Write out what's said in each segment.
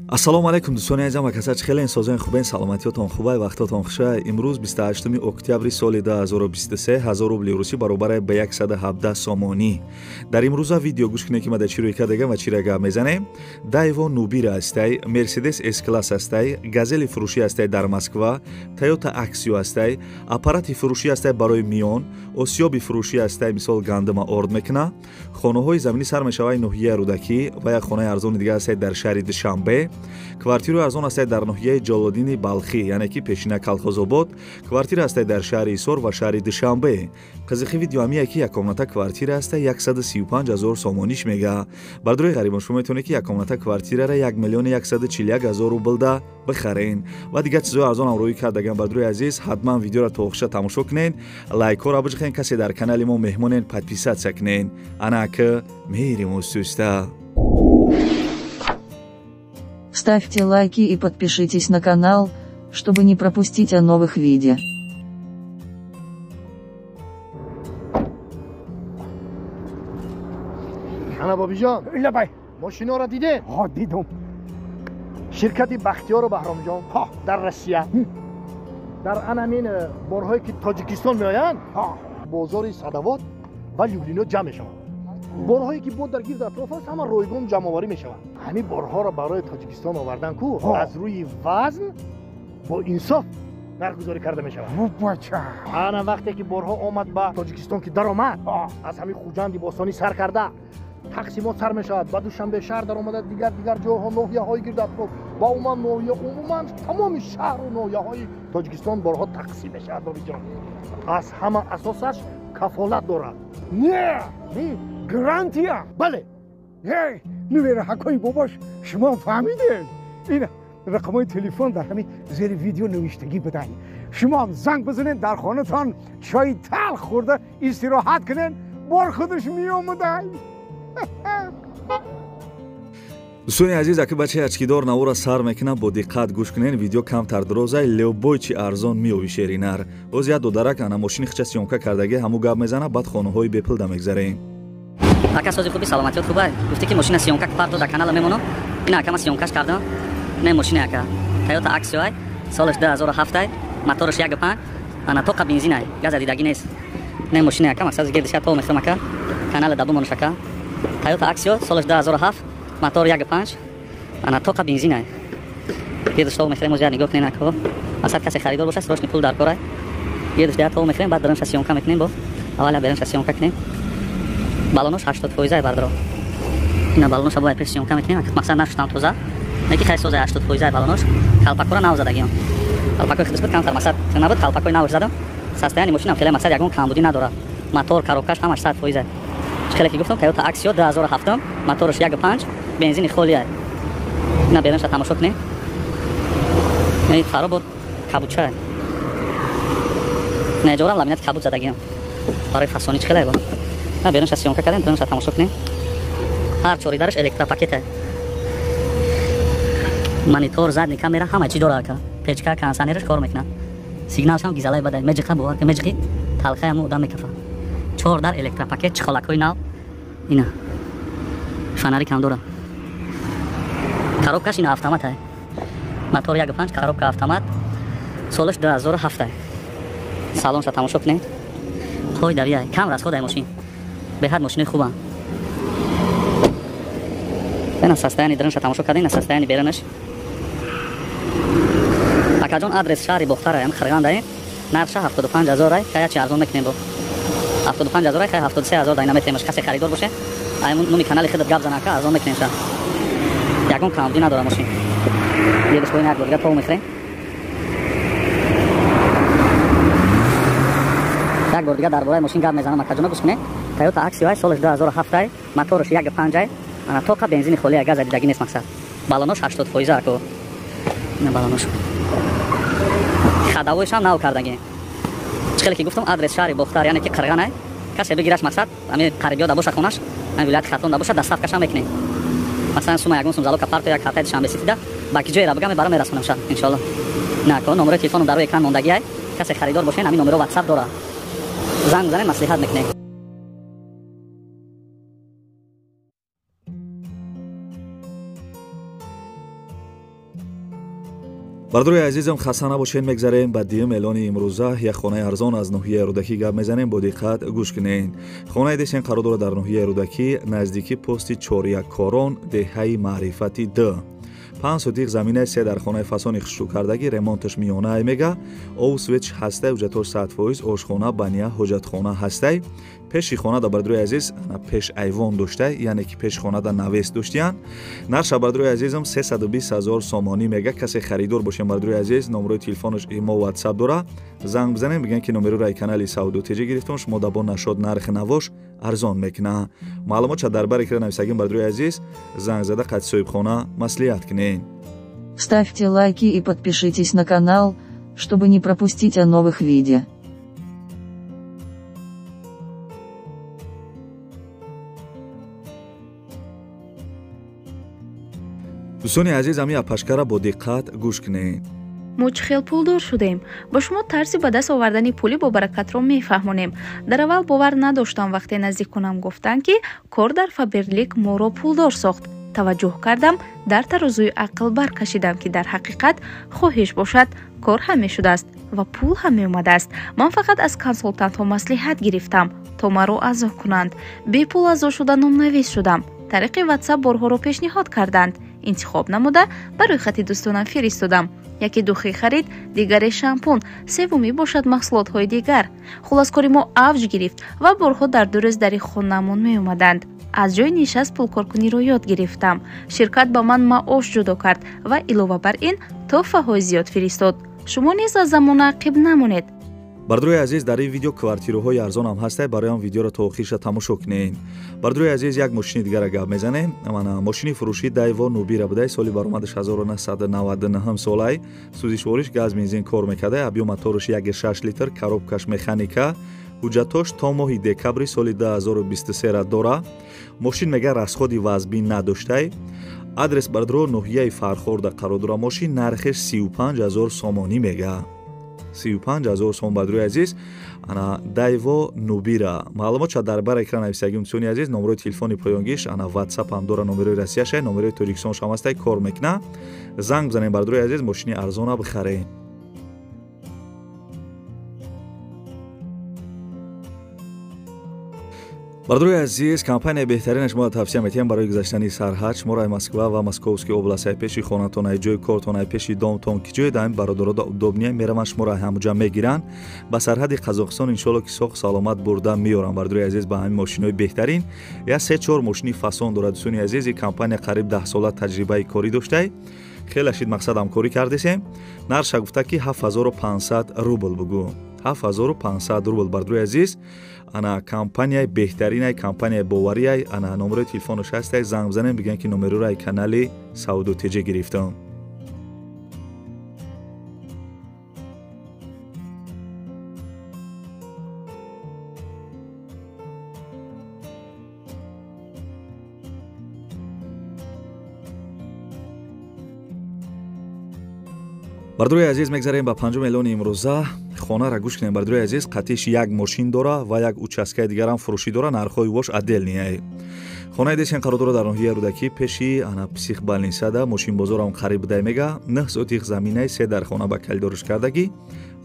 ассалому алайкум дӯстони азизам ва касач хеле инсозони хубен саломатиётон хубай вақтотон хуша. имрӯз 28 октябри соли 2023 1000 рубли русӣ баробар ба 117 сомонӣ. дар имрӯза видео гӯш кунед ки ма дар чӣ рӯй кардагам ва чӣ гап мезанем. Дайво Нубира ҳастай, Мерседес С-класс ҳастай, Газели фурӯшӣ ҳастай дар Москва, Тойота Аксио ҳастай, аппарати фурӯшӣ ҳастай барои миён, осёби фурӯшӣ ҳастай мисол гандама орд мекуна, хонаҳои заминӣ сар мешаваи ноҳияи Рӯдакӣ ва як хонаи арзони дигар ҳастай дар шаҳри Душанбе. квартира арзон ҳастай дар ноҳияи Ҷололдини Балхӣ, яъне ки пешина Калхозобод, квартира ҳастай дар шаҳри Ҳисор ва шаҳри Душанбе. қизиқи видео ҳамие ки якомната квартира ҳастай 135 000 сомониш мега. бардурои ғарибон шумо метавонед ки якомната квартираро 1 141 000 рублда бихарен ва дигар чизои арзон ҳам рӯй кардаган. бардурои азиз ҳатман видеоро то охиша тамошо кунед, лайкҳоро биҷихен, касе дар канали мо меҳмонен подписатсия кунед. Анака меҳрим устуста. Ставьте лайки и подпишитесь на канал, чтобы не пропустить о новых видео. Ana babijon, Labay. mashinora didin? Ha didim. Shirkati Baxtiyor Bahromjon dar Rossiya. Dar ana men borhoyi ki Tojikiston meoyan, bozori Sadavod va Lyublino jam meshavad. Borhoyi ki bod dar gird atrof ast, hamma ro'ygon jam'ovari meshavad. Hamin borhoro baroyi Tojikiston ovardan ku az ruyi vazn bo insof narxguzori karda meshavad. Bacha. Ana vaqte ki borho omad ba Tojikiston ki daromad, az hamin Xujandi bosoni sar karda. تقسیمات سر میشود با دوشنبه شهر در اومده دیگر جاها ناحیه‌های گرد اطراف با عموما تمام شهر و ناحیه‌های تاجیکستان بارها تقسیم میشود بابی جان. از همه اساسش کفالت دارد. نه گارانتیا. بله. هی نویر حکای باباش شما فهمیدید. این رقمای تلفن در همین زیر ویدیو نوشتگی بدهید. شما هم زنگ بزنید در خانه‌تان چای تلخ خورده استراحت کنین بار خودش میومده. дӯстони азиз, аки бачаи ачкидор навора сар мекунад, бо диққат гӯш кунед. видео камтар дарозай леобой чи арзон меови шеринар. оз як додарак ана мошини хича сиёмка кардаги ҳаму гап мезана, баъд хонаҳои бепилда мегзарем. ака сози хуби саломатиёт хубай. гуфти ки мошина сиёмка парто дар канала мемонам. ин ака ма сиёмкаш кардам. не мошини ака Toyota Аксио ай, солиш 2007 ай, моториш 1.5, ана тоқа бензин ай, газ дидагӣ нест. не мошини ака мақсад гирдиша то мефрам ака. канала дабумонаш ака Toyota Аксио солиш 2007, мотор 1.5, ана тоқа бензин ай. гирдиш то мефрам озя нигоҳ кунед ака. масад касе харидор боша срочни пул дар кор ай. гирдиш да то мефрам, баъд беремша сиёмка мекунем бо. аввал беремша сиёмка кунем. балонош 80% ай бардро. ина балонош бояд пеш сиёмка мекунем. мақсад нашутам тоза. неки хай соза 80% ай балонош. калпакора нав задагиам. калпакои хидмат камтар масад набуд калпакои нав задам. состояние машинам хеле масад ягон камбудӣ надорад. мотор коробкаш ҳамаш 100% ай. хеле ки гуфтам Toyota Аксио 2007, моториш 1.5, бензини холи ай. ина беремша тамошо кунем. не хароб буд кабудча ай. не ҷорам ламинати кабуд задагиам. барои фасонич хеле бо. ина беремша сиёмка кардем, беремша тамошо кунем. ҳар чоридараш электропакет ай. монитор, задни камера ҳама чӣ дорад ака. печка, кондиционераш кор мекунад. сигналш ҳам гизалай бадай меҷиқа бовар ки меҷиқи талхаи ҳамун одам мекафа. 4 дар электропакет, чихолакҳои нав. ина фонарик ҳам дорад. коробкаш ина автомат ай. мотор 1.5, коробка автомат. солиш 2007 ай. салонша тамошо кунед. ҳой дави ай. кам расходай мошин. беҳад мошини хубам. ина состояние дрынша тамошо кардем, ина состояние беранаш. акаҷон адрес шаҳри бохтар ай, хирган даем. нарша 75 000 ай, кая чи арзон мекунем бо. 75 000 ай, 73 000 дай наметремаш. касе харидор боше, ай номи канали хидат гап занака арзон мекунем ша. ягон камбудӣ надора мошин. гирдиш боин як бор дигар то мефрем. як бор дигар дар бораи мошин гап мезанам. акаҷона гӯш кунед. Toyota Аксио ай, солиш 2007 ай, моториш 1.5 ай, ана тоқа бензини холи ай, газ дидагӣ нест мақсад. балонош 80% ако. ина балонош. хадавоиш ҳам нав кардагӣ. чхеле ки гуфтам адрес шаҳри бохтар, яъне ки қирған ай. касе бигираш мақсад ами қарибиё да боша хонаш, ами вилояти хатон да боша, доставкаш ҳам мекунем. масалан сума ягон сум залока парто як ҳафтаи душанбе ситида ба ки ҷое рабгам бара мерасонам ша иншалло. на ко номерои телефоном дар рӯи экран мондагӣ ай. касе харидор бошен ами номеро WhatsApp дора. занг занед маслиҳат мекунем. бардруи азизам хаса набошед, мегзарем ба дим эълони имрӯза як хонаи арзон аз ноҳияи рӯдакӣ гап мезанем. бо диққат гӯш кунед. хонаи десен қарор дорад дар ноҳияи рӯдакӣ наздики пости чоряккорон деҳаи маърифати д 5 сотиқ заминаи се дар хонаи фасони хушрӯкардагӣ ремонташ миёнае мега ов свеч ҳастай уҷатор 100%, ошхона, баня, ҳоҷатхона ҳастай. пеши хонада бардруи азиз пеш айвон доштай, яъне ки пеши хонада навес доштиян. нарша бардруи азизам 320 000 сомонӣ мега. касе харидор бошем бардруи азиз, номерои телефонаш имо WhatsApp дора, занг бизанем, бигӯем ки номерои канали Сауду Теҷа гирифтам, шумо дабо нашод нархи навош арзон мекуна. маълумотша дар бари кира нависагим бардруи азиз, занг зада қати соҳибхона маслиҳат кунед. Ставьте лайки и подпишитесь на канал, чтобы не пропустить о новых видео. дӯстони азиз, ами апашкара бо диққат гӯш кунед. мо чӣ хел пулдор шудем? ба шумо тарзи ба даст овардани пули бобаракатро мефаҳмонем. дар аввал бовар надоштам, вақте наздикунам гуфтанд ки кор дар Фаберлик моро пулдор сохт. таваҷҷӯҳ кардам, дар тарозуи ақл баркашидам, ки дар ҳақиқат хоҳиш бошад, кор ҳам мешудааст ва пул ҳам меомадааст. ман фақат аз консултантҳо маслиҳат гирифтам, то маро азо кунанд. бепул азо шуда номнавис шудам. тариқи WhatsApp борҳоро пешниҳод карданд. интихоб намуда ба рӯйхати дӯстонам фиристодам. яке духи харид, дигаре шампун, севуми бошад маҳсулотҳои дигар. хулос кори мо авҷ гирифт ва борҳо дар дурез дари хонамон меомаданд. аз ҷои нишаст пулкоркуниро ёд гирифтам. ширкат ба ман маош ҷудо кард ва илова бар ин тӯҳфаҳои зиёд фиристод. шумо низ аз замона ақиб намонед. бардруи азиз, дар ин видео квартираҳои арзонам ҳастай, бароям видеоро то охирша тамошо кунед. бардруи азиз, як мошини дигара гап мезанем. мошини фурӯши Дайво Нубира будай, соли баромадаш 1999 солай, сӯзишвориш газ бензин кор мекардай, абъём мотораш 1.6 литр, коробкаш механика, ҳуҷҷатош то моҳи декабри соли 2023 дора. мошин мега расходи вазбин надоштай. адрес бардро ноҳияи Фархорда қарор дора. мошин нархеш 35 000 сомонӣ мега. 35 000 сомон бардруи азиз, ана Дайво Нубира. маълумотша дар бар экран нависагим дӯстони азиз, номерои телефони поёнгиш, ана WhatsApp ҳам дора, номерои Россияша, номерои Ториксонш ҳам ҳастай, кор мекуна. занг бизанем бардруи азиз, мошини арзона бихарем. бардруи азиз, компания беҳтарина шумо тавсия метиҳам барои гузаштани сарҳад. шуморо Москва ва Московские области пеши хонатон, ҷои кортон, пеши домтон, ки ҷои даим бародарода удобния мераванд, шуморо ҳамуҷа мегиранд. ба сарҳади Қазоқистон иншоалло ки соҳ саломат бурда меёрам. бардруи азиз, ба ҳамин мошинои беҳтарин я 3-4 мошини фасон дорад. дӯстони азиз, ин компания қариб 10 сола таҷрибаи корӣ доштай. хеле шид мақсад ҳамкорӣ кардесем. нарша гуфта ки 7500 рубл бугӯ. 7500 рубл бардруи азиз, ана компанияи беҳтаринай, компанияи боварияй, ана номерои телефонош ҳастай, занг бизанем, бигӯем ки номерои канали Сауду Теҷа гирифтам. бардруи азиз, мегзарем ба панҷум эълони имрӯза. хонара гӯш кунем бардруи азиз, қатиш як мошин дора ва як участкаи дигарам фурӯшӣ дора, нархҳои вош отдельнияй. хонаи десен қарор дора дар ноҳияи рӯдакӣ, пеши психбалнисада, мошинбозорам қариб будай мега. 9 сотиқ заминаи се дар хона ба калидориш кардагӣ.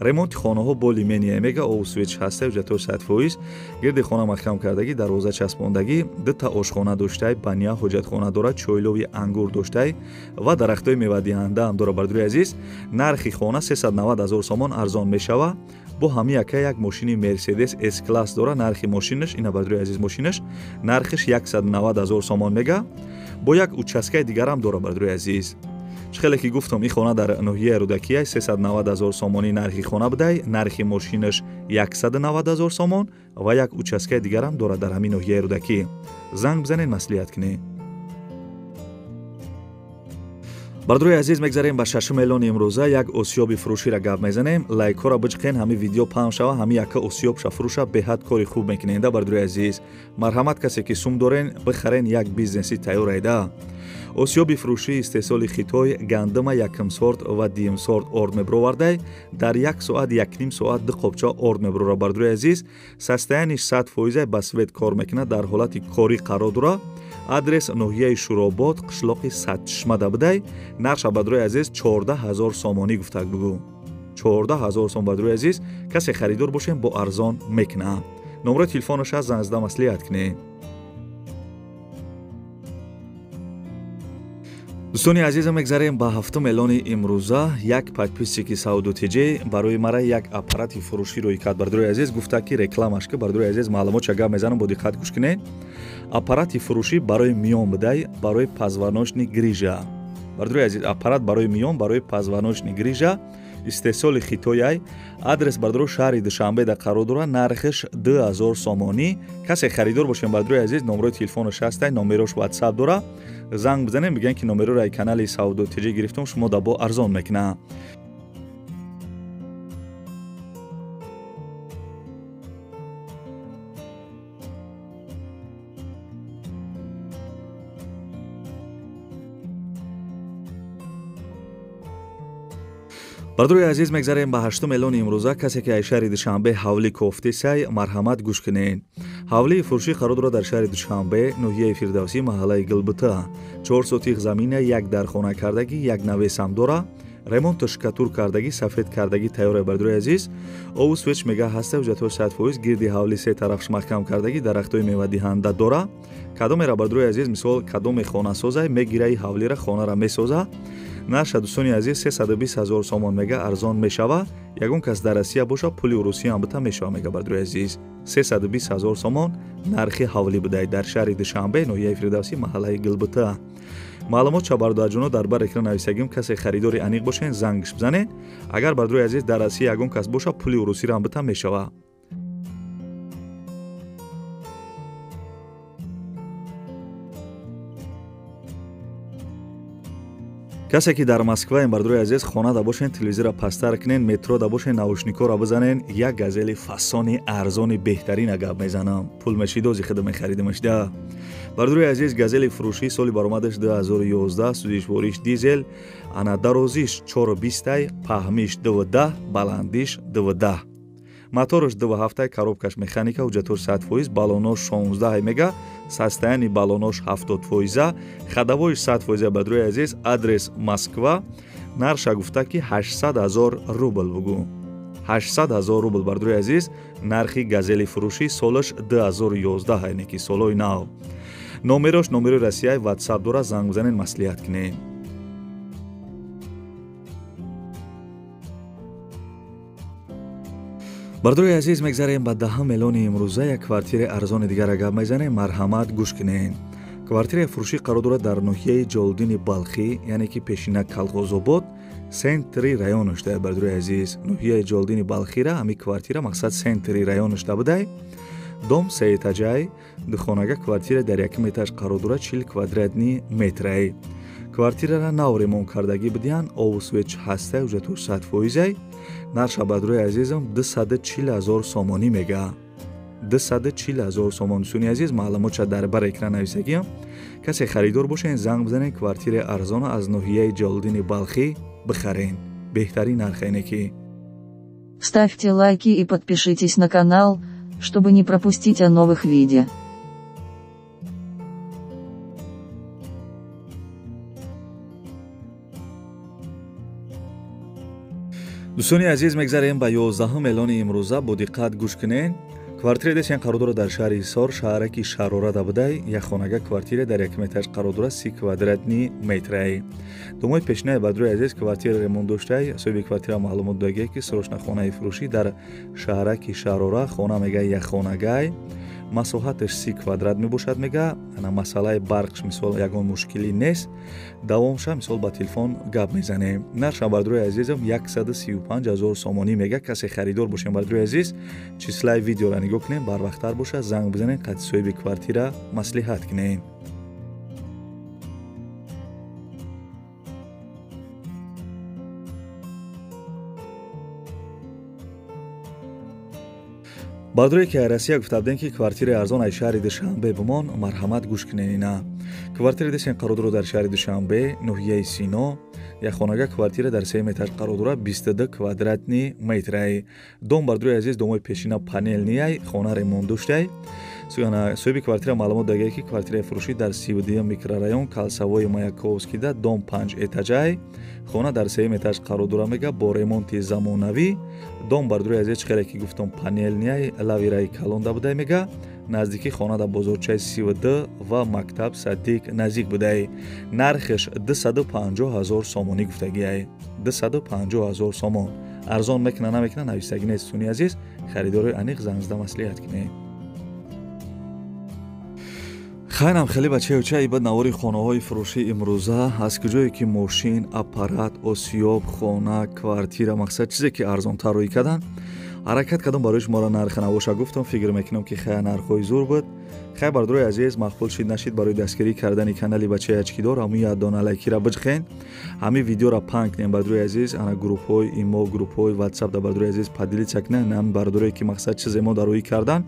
ремонти хонаҳо бо лименияй мега, ов свеч ҳастай, уҷатор 100%, гирди хона маҳкам кардагӣ, дарвоза часпондагӣ, дута ошхона доштай, баня, ҳоҷатхона дора, чойлови ангур доштай ва дарахтои мевадиҳандаам дора. бардруи азиз, нархи хона 390 000 сомон арзон мешава. бо ҳамин яка як мошини Mercedes S-класс дора. нархи мошинаш, ина бардруи азиз мошинаш, нархиш 190 000 сомон мега. бо як участкаи дигарам дора бардруи азиз. чӣ хеле ки гуфтам, ин хона дар ноҳияи рӯдакия 390 000 сомонӣ нархи хона будай, нархи мошинаш 190 000 сомон ва як участкаи дигарам дора дар ҳамин ноҳияи рӯдакӣ. занг бизанед, маслиҳат кунед. бардруи азиз, мегзарем ба шашум эълони имрӯза. як осёби фурӯширо гап мезанем. лайкҳоро бичиқен, ҳамин видео паҳн шава, ҳамин яка осёбша фурӯша беҳад кори хуб мекуненда. бардруи азиз, марҳамат, касе ки сум дорен, бихарен, як бизнеси тайёрайда. осёби фурӯшии истеҳсоли Хитой, гандама якм сорт ва дим сорт орд мебировардай, дар 1 соат 1.5 соат ду қопча орд мебирора. бардруи азиз, састаяниш 100% ба свет кор мекунад, дар ҳолати корӣ қарор дора. адрес ноҳияи Шуробод, қишлоқи Садчишмада будай, нарша бадруи азиз 14000 сомонӣ гуфтак бугӯ. 14000 сом бадруи азиз, касе харидор бошем бо арзон мекна. номерои телефонаш аст, занг зада маслиҳат кунед. дӯстони азизам, мегзарем ба ҳафтум эълони имрӯза. Як подписчики Саудутиҷи барои мара як аппарати фурӯшӣ рӯй кард. Бардруи азиз гуфта ки рекламаш ки бардруи азиз маълумотша гап мезанам, бо диққат гӯш кунед. Аппарати фурӯшӣ барои миён будай, барои позвоночни грижа. Бардруи азиз, аппарат барои миён, барои позвоночни грижа, истеҳсоли Хитояй. Адрес бардруи шаҳри Душанбеда қарор дорад, нархиш 2000 сомонӣ. Касе харидор бошем бардруи азиз, номерои телефонаш ҳастай, номерош WhatsApp дора. занг бизанем, мегӯянд ки номерои канали Саудутиҷи гирифтам, шумо да бо арзон мекунад. бардруи азиз, мегзарем ба ҳаштум эълони имрӯза. касе ки аз шаҳри Душанбе ҳавлӣ кофти сай, марҳамат гӯш кунед. ҳавлии фурӯшӣ қарор дорад дар шаҳри Душанбе, ноҳияи Фирдавсӣ, маҳаллаи Гулбута. 4 сотиқ замина, як дархона кардагӣ, як навесам дора. ремонту шикатур кардагӣ, сафед кардагӣ тайёр е бардруи азиз. ову свеч мега ҳаста, ҳуҷҷатҳои 100%, гирди ҳавлӣ се тарафш маҳкам кардагӣ, дарахтои мевадиҳанда дора. кадомера бардруи азиз, мисол кадоме хонасоза мегираи ҳавлира хонара месоза. нарша дӯстони азиз 320000 сомон мега арзон мешава. ягон кас дар Россия боша, пули урусиям бита мешава мега бардруи азиз. 320000 сомон нархи ҳавлӣ будай дар шаҳри Душанбе, ноҳияи Фирдавсӣ, маҳаллаи Гулбута. маълумот чабардаҷуно дар бар экран нависагим. касе харидори аниқ бошен, зангш бизанед. агар бардруи азиз дар Россия ягон кас боша, пули урусиram бита мешава. касе ки дар Москва бардруи азиз хона да бошен, телевизора пастар кунен, метро да бошен, наушникора бизанен, як газели фасони арзони беҳтарина гап мезанам. пул мешидози худам мехаридимаш да. бардруи азиз, газели фурӯшӣ, соли баромадаш 2011, судишвориш дизел, ана дарозиш 420, паҳмиш 12, баландиш 12. моторш 27, коробкаш механика, ҳуҷҷатош 100%, балонош 16 мега, состояни балонош 70%, хадавоиш 100%. бардруи азиз, адрес Москва, нарша гуфта ки 800000 рубл бугӯ. 800000 рубл бардруи азиз, нархи газели фурӯшӣ, солаш 2011 айне ки солои нав. номерош номерои Россияи WhatsApp дора, занг бизанен, маслиҳат кунед. бардруи азиз, мегзарем ба 10 эълони имрӯза. як квартираи арзони дигара гап мезанем, марҳамат гӯш кунед. квартираи фурӯшӣ қарор дорад дар ноҳияи Ҷолдини Балхӣ, яъне ки пешина Калғозобод, сентри районаш да. бардруи азиз, ноҳияи Ҷолдини Балхира ҳами квартира мақсад сентри районаш да будай. дом се этаҷаи, духонага квартира дар якум этаж қарор дорад, 40 квадратни метраи. квартирара нав ремонт кардагӣ будиян, ову свеч ҳастай, ҳуҷҷатош 100%. нарша бардруи азизам 240000 сомонӣ мега. 240000 сомон. дӯстони азиз, маълумотша дар бар экран нависагиам. касе харидор бошен, занг бизанен, квартираи арзона аз ноҳияи Ҷолдини Балхӣ бихарен. беҳтарин нархене ки. Ставьте лайки и подпишитесь на канал, чтобы не пропустить о новых видео. дӯстони азиз, мегзарем ба 11 эълони имрӯза. бо диққат гӯш кунед. квартира десен қарор дорад дар шаҳри Ҳисор, шаҳраки Шарора да будай. як хонага квартира дар якум этаж қарор дорад, 30 квадратни метраи. домои пешинаи бардруи азиз, квартира ремонт доштаи, соҳиби квартира маълумот додагие ки срочна хонаи фурӯшӣ дар шаҳраки Шарора, хона мега як хонагай, масоҳаташ 30 квадрат мебошад мега. ана масъалаи барқш мисол ягон мушкилӣ нест. давомша мисол ба телефон гап мезанем. нарша бардруи азизам 135000 сомонӣ мега. касе харидор бошем бардруи азиз, числаи видеора нигоҳ кунем, барвақттар боша, занг бизанем, қадди соҳиби квартира маслиҳат кунем. бардруе ки Россия гуфта будем ки квартираи арзон аз шаҳри Душанбе бимон, марҳамат гӯш кунед ина. квартира десен қарор дорад дар шаҳри Душанбе, ноҳияи Сино, як хонага квартира дар сеюм этаж қарор дорад 22 квадратни метрай. Дом бардруи азиз домои пешина панелнияй хона ремонт доштай. Соҳиби квартира маълумот дагае ки квартираи фурӯшӣ дар 32 микрорайон Калсавои Маяковскида дом 5 этажай. Хона дар сеюм этаж қарор дорад мега бо ремонти замонавӣ. Дом бардруи азиз чиқаре ки гуфтам панелнияй лавираи калонда будай мега. наздики хона да бозорчаи 32 ва мактаб Садиқ наздик будай. Нархиш 250,000 сомонӣ гуфтагиай. 250,000 сомон. Арзон мекна намекна навистагӣ нест суни азиз. Харидори аниқ занзда маслиҳат кине. хайрам хеле бачаюча ибад навори хонаҳои фурӯшӣ имрӯза аз куҷое ки мошин, аппарат, осиёб, хона, квартира мақсад чизе ки арзонтар рӯй кардан ҳаракат кардам барои шуморо нархи навоша гуфтам фикр мекунам ки хая нархҳои зур буд. хай бардурои азиз махбул шид нашид барои дастгирӣ кардани канали бачаи ачкидор ҳамин яддона лайкира биҷхен ҳамин видеора панк кунем бардурои азиз ана группҳои имо группҳои ватсап да бардурои азиз падилица кунем ҳамин бардурое ки мақсад чизе мо дароӣ кардан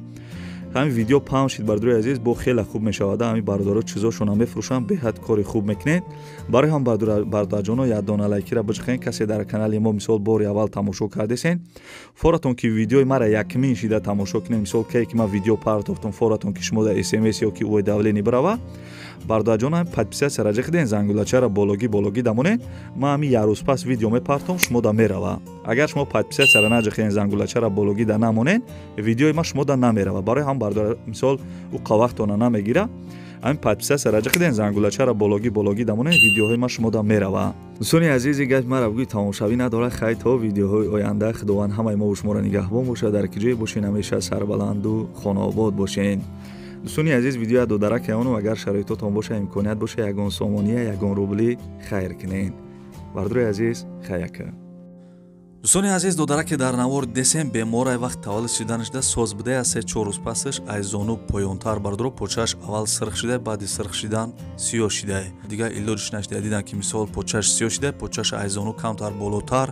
ҳамин видео пам шид бардурои азиз бо хеле хуб мешавад ҳамин бардоро чизошона мефурӯшанд беҳад кори хуб мекунед барои ҳам бародарҷоно яддона лайкира биҷхен касе дар канали мо мисол бори аввал тамошо кардесен форатон ки видеои мара якмин шида тамошо кунем мисол кае ки ман видео партофтам форатон ки шумо да смс ё ки увайдавлени бирава бародарҷона подписатсия раҷа киден зангулачара бологӣ дамонед ман ҳамин як рӯз пас видео мепартом шумо да мерава агар шумо подписатсияра наҷахиден зангулачара бологӣ да намонед видеои ман шумо да намерава барои ҳам бардор мисол уқа вақтона намегира ҳамин подписатсия раҷа киден зангулачара бологӣ дамонед видеоҳои ман шумо да мерава. дӯстони азизи гап мара бугӯи тамошавӣ надорад хай то видеоҳои оянда худованд ҳамаи мо шуморо нигаҳбон бошад дар ки ҷое бошен ҳамеша сарбаланду хонаобод бошен. дӯстони азиз видеоя додарак ягону агар шароитотон боша имконият боша ягон сомония ягон рублӣ хайр кунен. бардурои азиз хаяка. дӯстони азиз додараке дар навор десем беморай вақт таваллуд шиданашда соз будая 3-4 рӯз пасаш ай зону поёнтар бардуро почааш аввал сирх шидай баъди сирх шидан сиёҳ шидай дигар илоҷиш наштида дидан ки мисол почааш сиёҳ шидай почааш ай зону камтар болотар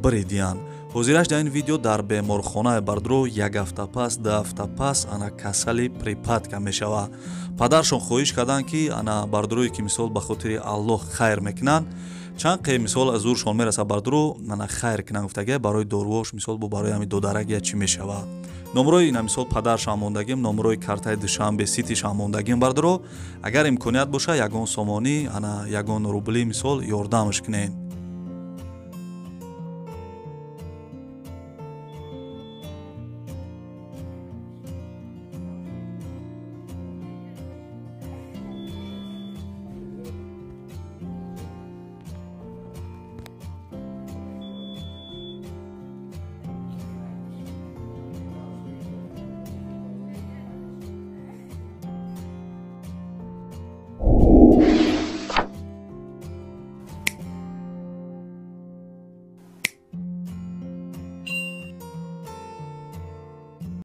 биридиян ҳозираш дар ин видео дар беморхонаи бардуро 1 ҳафта пас 2 ҳафта пас ана касали припадка мешава падаршон хоҳиш карданд ки ана бардурои ки мисол ба хотири аллоҳ хайр мекунанд чанд қе мисол аз зуршон мераса бардуро ана хайр кунанд гуфтагия барои дорувош мисол бо барои ҳамин додарак я чӣ мешава номрои ина мисол падаршам мондагим номрои картаи душанбе ситишам мондагим бардуро агар имконият боша ягон сомонӣ ана ягон рубли мисол ёрдамаш кунен